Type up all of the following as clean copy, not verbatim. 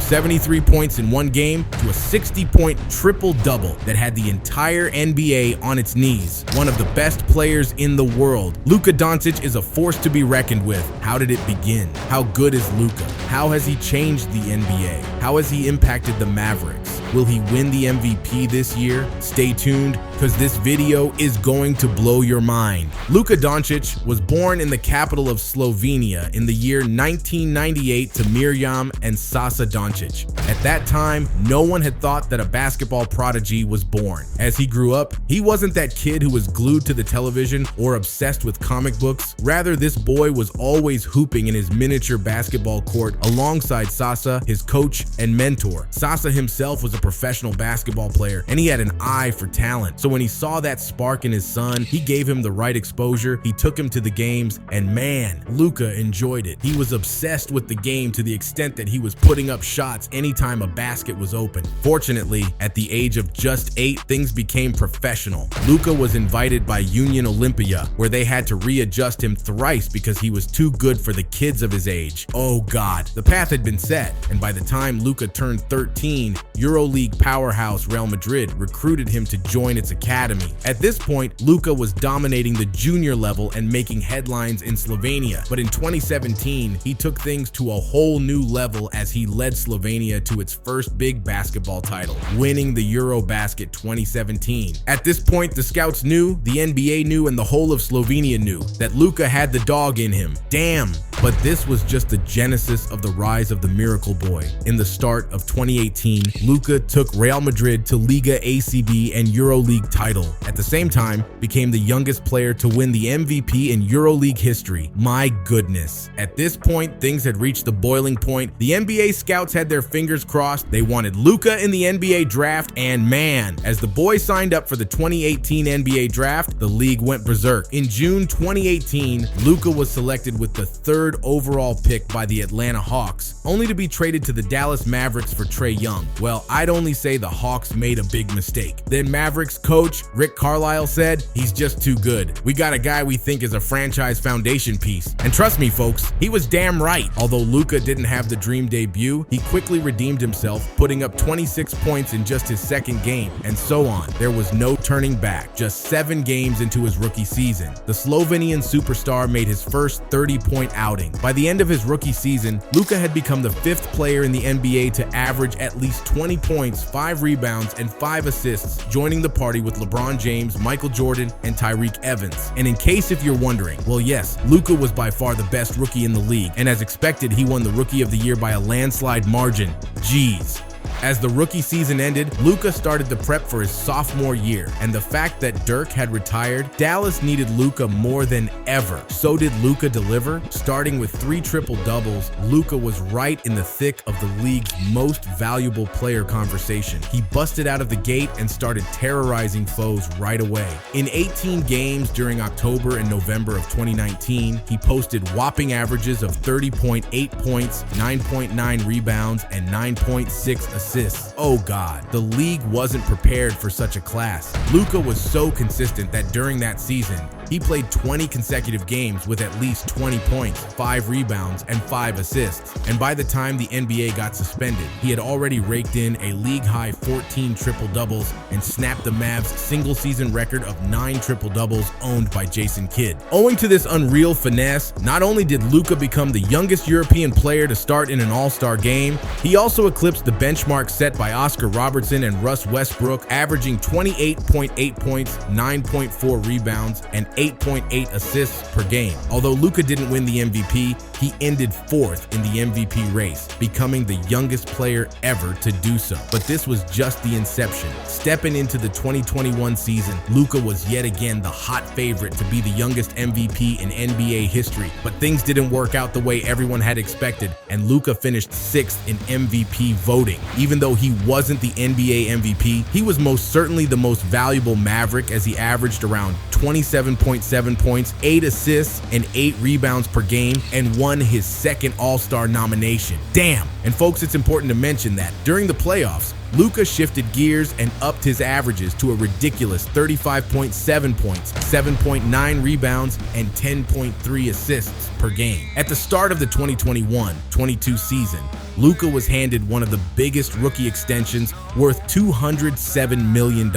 73 points in one game to a 60-point triple-double that had the entire NBA on its knees. One of the best players in the world, Luka Doncic is a force to be reckoned with. How did it begin? How good is Luka? How has he changed the NBA? How has he impacted the Mavericks? Will he win the MVP this year? Stay tuned, because this video is going to blow your mind. Luka Doncic was born in the capital of Slovenia in the year 1998 to Mirjam and Sasa Doncic. At that time, no one had thought that a basketball prodigy was born. As he grew up, he wasn't that kid who was glued to the television or obsessed with comic books. Rather, this boy was always hooping in his miniature basketball court alongside Sasa, his coach and mentor. Sasa himself was a professional basketball player, and he had an eye for talent. So when he saw that spark in his son, he gave him the right exposure, he took him to the games, and man, Luka enjoyed it. He was obsessed with the game to the extent that he was putting up shots anytime a basket was open. Fortunately, at the age of just 8, things became professional. Luka was invited by Union Olympia, where they had to readjust him thrice because he was too good for the kids of his age. Oh God, the path had been set, and by the time Luka turned 13, EuroLeague powerhouse Real Madrid recruited him to join its academy. At this point, Luka was dominating the junior level and making headlines in Slovenia. But in 2017, he took things to a whole new level as he led Slovenia to its first big basketball title, winning the EuroBasket 2017. At this point, the scouts knew, the NBA knew, and the whole of Slovenia knew that Luka had the dog in him. Damn! But this was just the genesis of the rise of the Miracle Boy. In the start of 2018, Luka took Real Madrid to Liga ACB and EuroLeague title. At the same time, became the youngest player to win the MVP in EuroLeague history. My goodness. At this point, things had reached the boiling point. The NBA scouts had their fingers crossed. They wanted Luka in the NBA draft, and man, as the boy signed up for the 2018 NBA draft, the league went berserk. In June 2018, Luka was selected with the 3rd overall pick by the Atlanta Hawks, only to be traded to the Dallas Mavericks for Trae Young. Well, I'd only say the Hawks made a big mistake. Then Mavericks coach Rick Carlisle said, "He's just too good. We got a guy we think is a franchise foundation piece." And trust me, folks, he was damn right. Although Luka didn't have the dream debut, he quickly redeemed himself, putting up 26 points in just his second game, and so on. There was no turning back. Just 7 games into his rookie season, the Slovenian superstar made his first 30-point outing. By the end of his rookie season, Luka had become the 5th player in the NBA to average at least 20 points, 5 rebounds, and 5 assists, joining the party with LeBron James, Michael Jordan, and Tyreke Evans. And in case if you're wondering, well, yes, Luka was by far the best rookie in the league, and as expected, he won the Rookie of the Year by a landslide margin. Jeez. As the rookie season ended, Luka started to prep for his sophomore year, and the fact that Dirk had retired, Dallas needed Luka more than ever. So did Luka deliver? Starting with 3 triple-doubles, Luka was right in the thick of the league's most valuable player conversation. He busted out of the gate and started terrorizing foes right away. In 18 games during October and November of 2019, he posted whopping averages of 30.8 points, 9.9 rebounds, and 9.6 assists. Oh God, the league wasn't prepared for such a class. Luka was so consistent that during that season, he played 20 consecutive games with at least 20 points, 5 rebounds, and 5 assists. And by the time the NBA got suspended, he had already raked in a league-high 14 triple-doubles and snapped the Mavs' single-season record of 9 triple-doubles owned by Jason Kidd. Owing to this unreal finesse, not only did Luka become the youngest European player to start in an All-Star game, he also eclipsed the benchmark set by Oscar Robertson and Russ Westbrook, averaging 28.8 points, 9.4 rebounds, and 8.8 assists per game. Although Luka didn't win the MVP, he ended 4th in the MVP race, becoming the youngest player ever to do so. But this was just the inception. Stepping into the 2021 season, Luka was yet again the hot favorite to be the youngest MVP in NBA history. But things didn't work out the way everyone had expected, and Luka finished 6th in MVP voting. Even though he wasn't the NBA MVP, he was most certainly the most valuable Maverick, as he averaged around 27.7 points, 8 assists, and 8 rebounds per game, and won his second All-Star nomination. Damn! And folks, it's important to mention that during the playoffs, Luka shifted gears and upped his averages to a ridiculous 35.7 points, 7.9 rebounds, and 10.3 assists per game. At the start of the 2021-22 season, Luka was handed one of the biggest rookie extensions worth $207 million.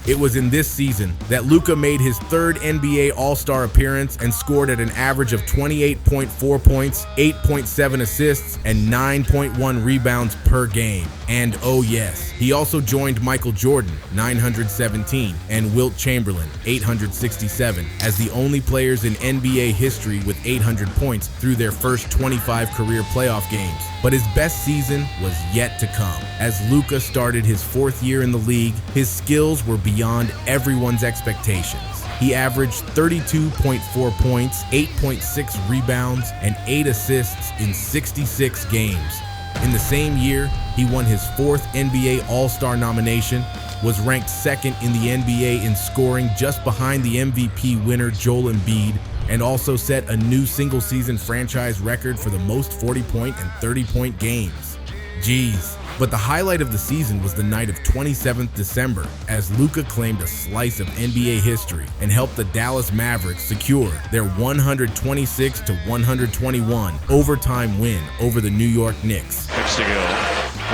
It was in this season that Luka made his third NBA All-Star appearance and scored at an average of 28.4 points, 8.7 assists, and 9.1 rebounds per game. And oh yes, he also joined Michael Jordan, 917, and Wilt Chamberlain, 867, as the only players in NBA history with 800 points through their first 25 career playoff games. But his best season was yet to come. As Luka started his fourth year in the league, his skills were beyond everyone's expectations. He averaged 32.4 points, 8.6 rebounds, and 8 assists in 66 games. In the same year, he won his fourth NBA All-Star nomination, was ranked second in the NBA in scoring just behind the MVP winner Joel Embiid, and also set a new single-season franchise record for the most 40-point and 30-point games. Jeez. But the highlight of the season was the night of 27th December, as Luka claimed a slice of NBA history and helped the Dallas Mavericks secure their 126-121 overtime win over the New York Knicks. Next to go.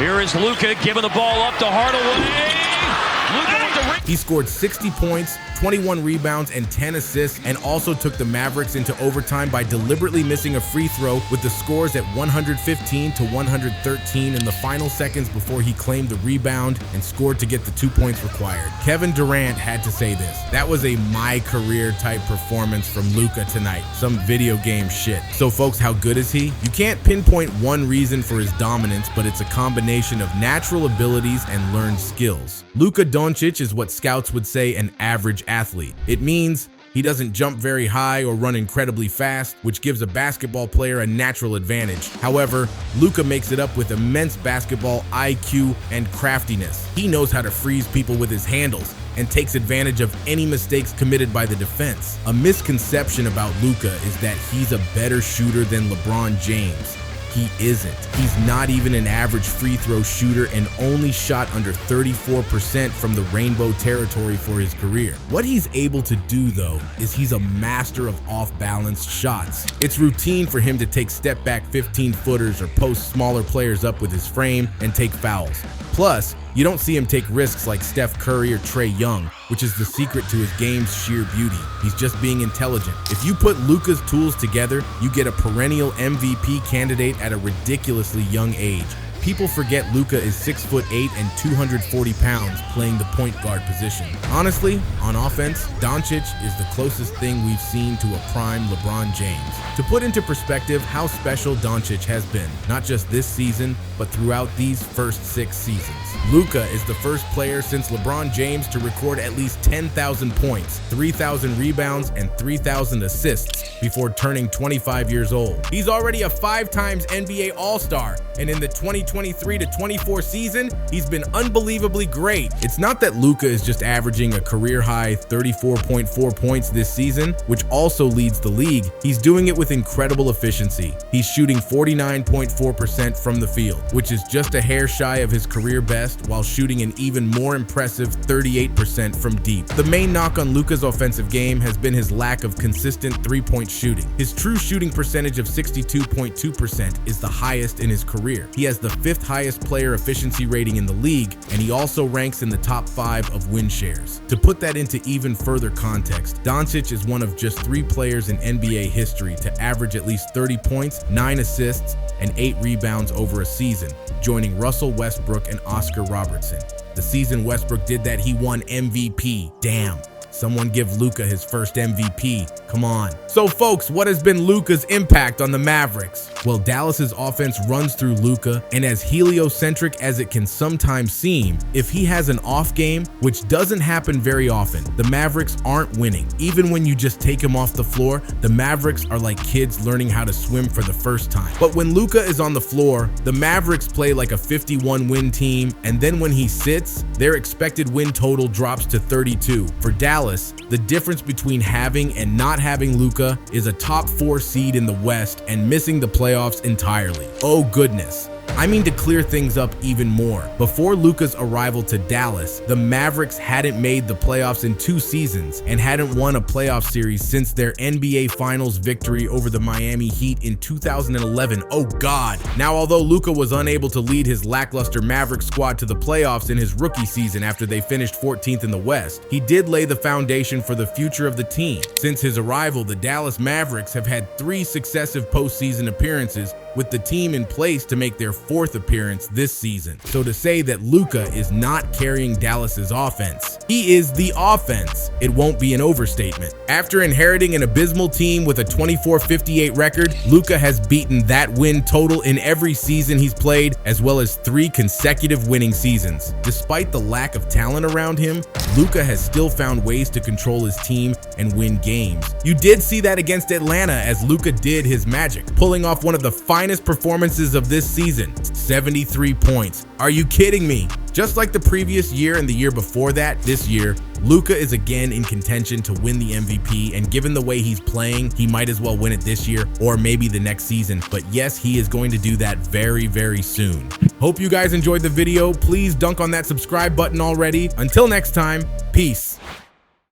Here is Luka giving the ball up to Hardaway. Luka with the ring. He scored 60 points, 21 rebounds, and 10 assists, and also took the Mavericks into overtime by deliberately missing a free throw, with the scores at 115-113 in the final seconds before he claimed the rebound and scored to get the 2 points required. Kevin Durant had to say this: "That was a my career type performance from Luka tonight. Some video game shit." So folks, how good is he? You can't pinpoint one reason for his dominance, but it's a combination of natural abilities and learned skills. Luka Doncic is what scouts would say an average athlete. It means he doesn't jump very high or run incredibly fast, which gives a basketball player a natural advantage. However, Luka makes it up with immense basketball IQ and craftiness. He knows how to freeze people with his handles and takes advantage of any mistakes committed by the defense. A misconception about Luka is that he's a better shooter than LeBron James. He isn't. He's not even an average free throw shooter and only shot under 34% from the rainbow territory for his career. What he's able to do, though, is he's a master of off-balance shots. It's routine for him to take step-back 15-footers or post smaller players up with his frame and take fouls. Plus, you don't see him take risks like Steph Curry or Trae Young, which is the secret to his game's sheer beauty. He's just being intelligent. If you put Luka's tools together, you get a perennial MVP candidate at a ridiculously young age. People forget Luka is 6'8" and 240 pounds playing the point guard position. Honestly, on offense, Doncic is the closest thing we've seen to a prime LeBron James. To put into perspective how special Doncic has been, not just this season, but throughout these first 6 seasons. Luka is the first player since LeBron James to record at least 10,000 points, 3,000 rebounds, and 3,000 assists before turning 25 years old. He's already a 5-time NBA All-Star, and in the 2023-24 season, he's been unbelievably great. It's not that Luka is just averaging a career-high 34.4 points this season, which also leads the league. He's doing it with incredible efficiency. He's shooting 49.4% from the field, which is just a hair shy of his career best, while shooting an even more impressive 38% from deep. The main knock on Luka's offensive game has been his lack of consistent three-point shooting. His true shooting percentage of 62.2% is the highest in his career. He has the 5th highest player efficiency rating in the league, and he also ranks in the top 5 of win shares. To put that into even further context, Doncic is one of just 3 players in NBA history to average at least 30 points, 9 assists, and 8 rebounds over a season, joining Russell Westbrook and Oscar Robertson. The season Westbrook did that, he won MVP. Damn. Someone give Luka his first MVP. Come on. So folks, what has been Luka's impact on the Mavericks? Well, Dallas's offense runs through Luka, and as heliocentric as it can sometimes seem, if he has an off game, which doesn't happen very often, the Mavericks aren't winning. Even when you just take him off the floor, the Mavericks are like kids learning how to swim for the first time. But when Luka is on the floor, the Mavericks play like a 51-win team, and then when he sits, their expected win total drops to 32. For Dallas, the difference between having and not having Luka is a top 4 seed in the West and missing the playoffs entirely. Oh goodness. I mean to clear things up even more. Before Luka's arrival to Dallas, the Mavericks hadn't made the playoffs in 2 seasons and hadn't won a playoff series since their NBA Finals victory over the Miami Heat in 2011. Oh God. Now, although Luka was unable to lead his lackluster Mavericks squad to the playoffs in his rookie season after they finished 14th in the West, he did lay the foundation for the future of the team. Since his arrival, the Dallas Mavericks have had 3 successive postseason appearances, with the team in place to make their 4th appearance this season. So to say that Luka is not carrying Dallas's offense, he is the offense, it won't be an overstatement. After inheriting an abysmal team with a 24-58 record, Luka has beaten that win total in every season he's played, as well as 3 consecutive winning seasons. Despite the lack of talent around him, Luka has still found ways to control his team and win games. You did see that against Atlanta as Luka did his magic, pulling off one of the finest performances of this season, 73 points. Are you kidding me? Just like the previous year and the year before that, this year, Luka is again in contention to win the MVP, and given the way he's playing, he might as well win it this year or maybe the next season. But yes, he is going to do that very, very soon. Hope you guys enjoyed the video. Please dunk on that subscribe button already. Until next time, peace.